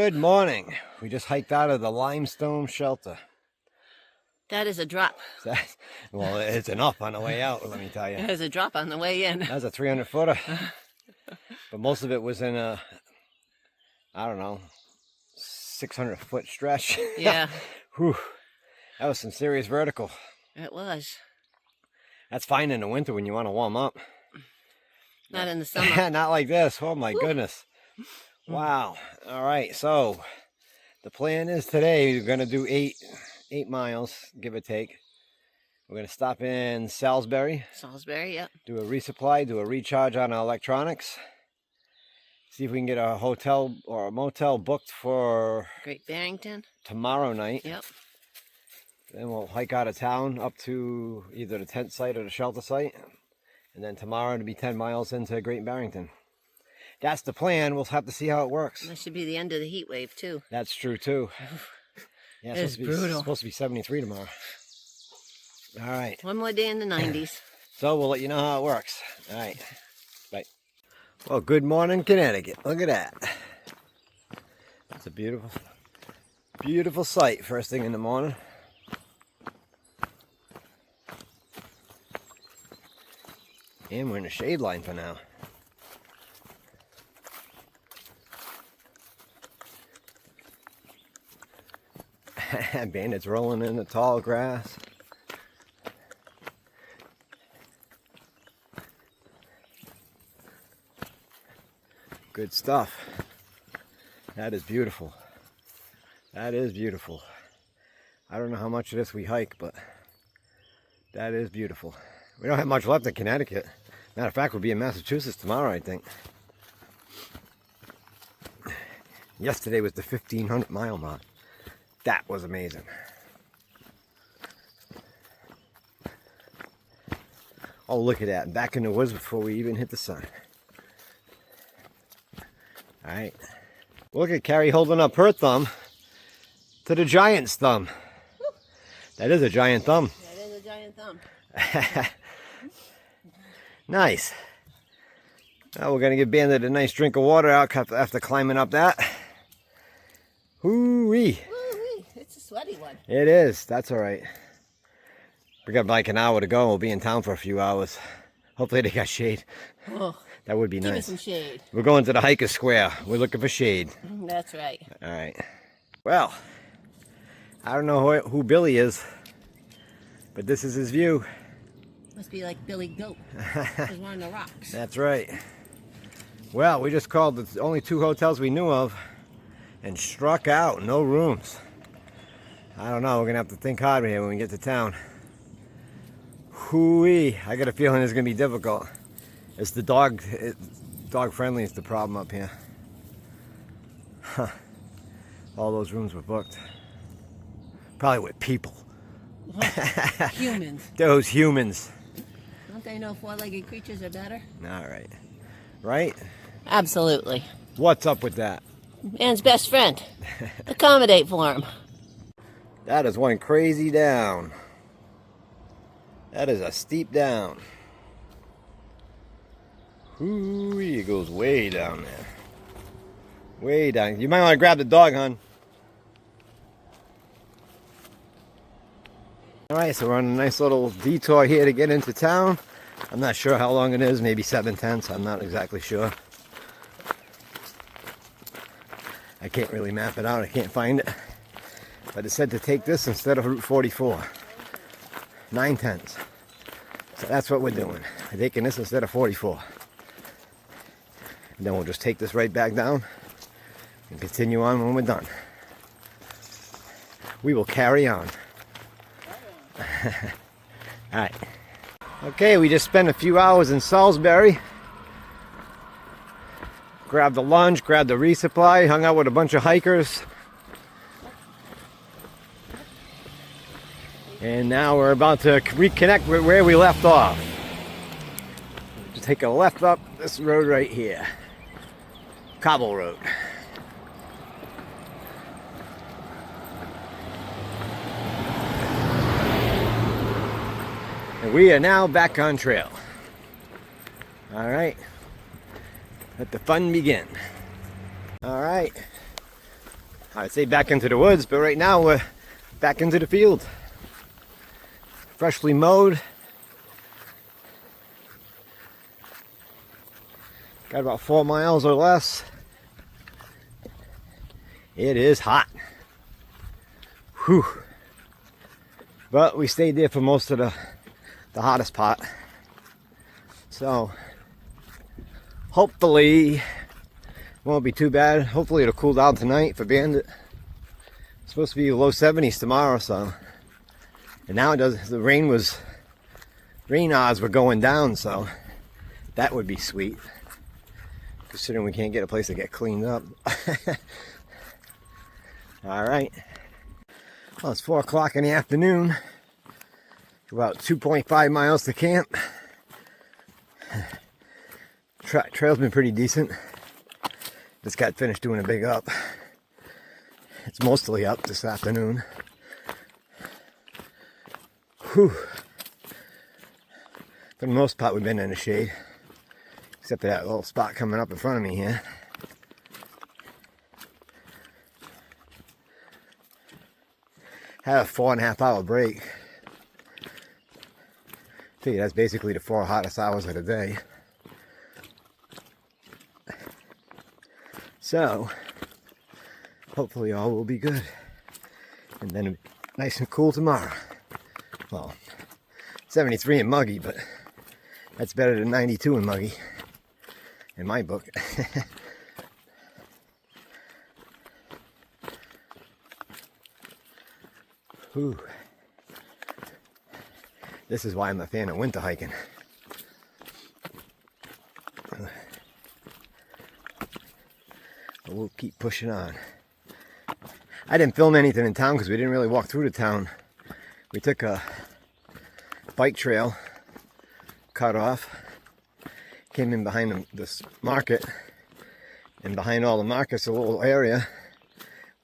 Good morning. We just hiked out of the limestone shelter. That is a drop. Well, it's enough on the way out, let me tell you. There's a drop on the way in. That's a 300-footer. But most of it was in a, I don't know, 600-foot stretch. Yeah. Whew. That was some serious vertical. It was. That's fine in the winter when you want to warm up. Not in the summer. Not like this. Oh my goodness. Wow. All right. So the plan is today we're going to do eight miles, give or take. We're going to stop in Salisbury. Salisbury, yep. Do a resupply, do a recharge on our electronics. See if we can get a hotel or a motel booked for Great Barrington tomorrow night. Yep. Then we'll hike out of town up to either the tent site or the shelter site. And then tomorrow it'll be 10 miles into Great Barrington. That's the plan. We'll have to see how it works. That should be the end of the heat wave, too. That's true, too. Yeah, it's brutal. It's supposed to be 73 tomorrow. All right. One more day in the 90s. So we'll let you know how it works. All right. Bye. Well, good morning, Connecticut. Look at that. That's a beautiful, beautiful sight first thing in the morning. And we're in the shade line for now. Bandits rolling in the tall grass. Good stuff. That is beautiful. That is beautiful. I don't know how much of this we hike, but that is beautiful. We don't have much left in Connecticut. Matter of fact, we'll be in Massachusetts tomorrow, I think. Yesterday was the 1,500 mile mark. That was amazing. Oh, look at that. Back in the woods before we even hit the sun. All right. Look at Carrie holding up her thumb to the giant's thumb. That is a giant thumb. That is a giant thumb. Nice. Now we're going to give Bandit a nice drink of water out after climbing up that. Hoo-wee. Woo-wee. It's a sweaty one. It is. That's all right. We got like an hour to go. We'll be in town for a few hours. Hopefully they got shade. Oh, that would be give nice. me some shade. We're going to the Hiker Square. We're looking for shade. That's right. All right. Well, I don't know who Billy is, but this is his view. Must be like Billy Goat. He's one of the rocks. That's right. Well, we just called the only 2 hotels we knew of and struck out. No rooms. I don't know. We're going to have to think hard here when we get to town. Hoo-wee. I got a feeling it's going to be difficult. It's the dog friendly is the problem up here. Huh. All those rooms were booked. Probably with people. Humans. Those humans. Don't they know 4-legged creatures are better? All right. Right? Absolutely. What's up with that? Man's best friend. Accommodate for him. That is one crazy down. That is a steep down. Ooh, it goes way down there. Way down. You might want to grab the dog, hon. Alright, so we're on a nice little detour here to get into town. I'm not sure how long it is, maybe 7/10. I'm not exactly sure. I can't really map it out, I can't find it. But it said to take this instead of Route 44. 9/10. So that's what we're doing. We're taking this instead of 44. And then we'll just take this right back down and continue on when we're done. We will carry on. Alright. Okay, we just spent a few hours in Salisbury. Grabbed the lunch, grabbed the resupply, hung out with a bunch of hikers. And now we're about to reconnect with where we left off. Just take a left up this road right here. Cobble Road. And we are now back on trail. All right. Let the fun begin. All right. I'd say back into the woods, but right now we're back into the field. Freshly mowed. Got about 4 miles or less. It is hot. Whew. But we stayed there for most of the hottest part. So hopefully it won't be too bad. Hopefully it'll cool down tonight for Bandit. It's supposed to be low 70s tomorrow, so. And now it does. The rain odds were going down, so that would be sweet. Considering we can't get a place to get cleaned up. All right. Well, it's 4 o'clock in the afternoon. About 2.5 miles to camp. Trail's been pretty decent. Just got finished doing a big up. It's mostly up this afternoon. Whew. For the most part, we've been in the shade. Except for that little spot coming up in front of me here. Had a 4.5 hour break. I tell you, that's basically the 4 hottest hours of the day. So, hopefully all will be good. And then it'll be nice and cool tomorrow. Well, 73 and muggy, but that's better than 92 and muggy. In my book. Whew. This is why I'm a fan of winter hiking. But we'll keep pushing on. I didn't film anything in town because we didn't really walk through the town. We took a bike trail, cut off, came in behind this market, and behind all the markets, a little area,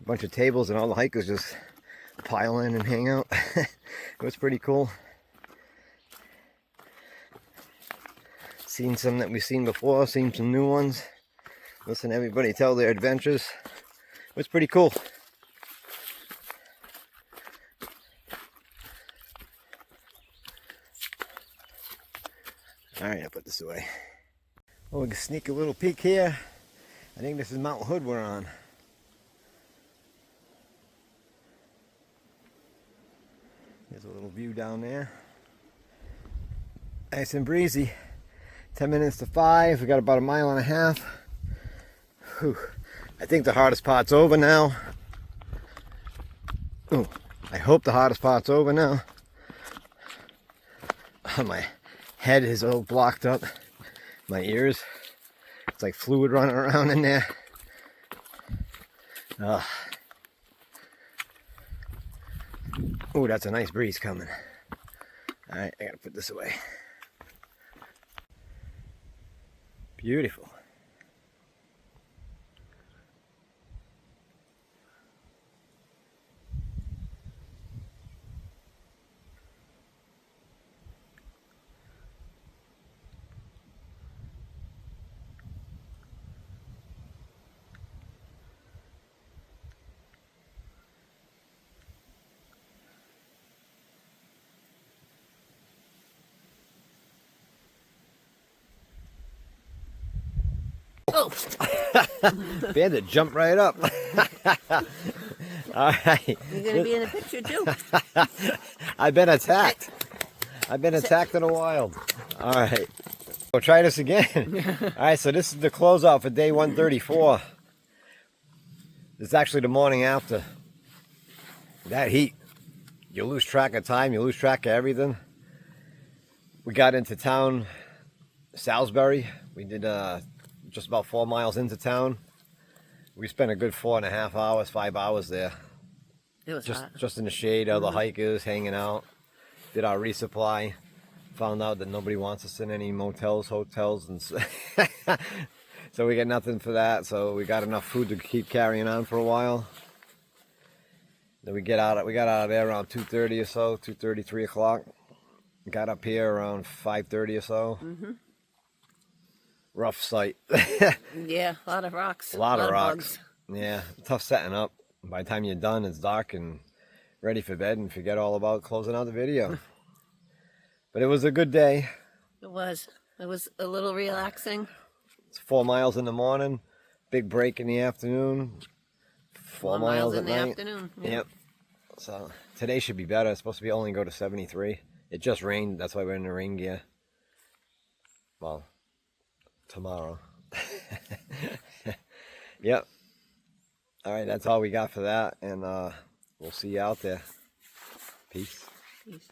a bunch of tables, and all the hikers just pile in and hang out. It was pretty cool. Seen some that we've seen before, seen some new ones. Listen to everybody tell their adventures. It was pretty cool. Alright, I'll put this away. Well, we can sneak a little peek here. I think this is Mount Hood we're on. There's a little view down there. Nice and breezy. 10 minutes to 5. We got about 1.5 miles. Whew. I think the hardest part's over now. Ooh, I hope the hardest part's over now. My head is all blocked up. My ears. It's like fluid running around in there. Oh, that's a nice breeze coming. Alright, I gotta put this away. Beautiful. Oh. Bandit jumped right up. All right. You're going to be in the picture too. I've been attacked. I've been attacked in the wild. All right. We'll try this again. All right, so this is the closeout for day 134. It's actually the morning after. That heat. You lose track of time. You lose track of everything. We got into town, Salisbury. We did just about 4 miles into town. We spent a good 4.5 hours, 5 hours there. It was hot. Just in the shade, other hikers hanging out. Did our resupply. Found out that nobody wants us in any motels, hotels, and so we got nothing for that. So we got enough food to keep carrying on for a while. Then we got out of there around 2:30 or so, 2:30, 3 o'clock. Got up here around 5:30 or so. Mm-hmm. Rough sight. Yeah, a lot of rocks. A lot of rocks. Bugs. Yeah, tough setting up. By the time you're done, it's dark and ready for bed and forget all about closing out the video. But it was a good day. It was. It was a little relaxing. It's 4 miles in the morning, big break in the afternoon, 4 miles at in the night. afternoon. Yeah. Yep. So today should be better. It's supposed to be only go to 73. It just rained. That's why we're in the rain gear. Well, tomorrow. Yep. All right, that's all we got for that. And we'll see you out there. Peace. Peace.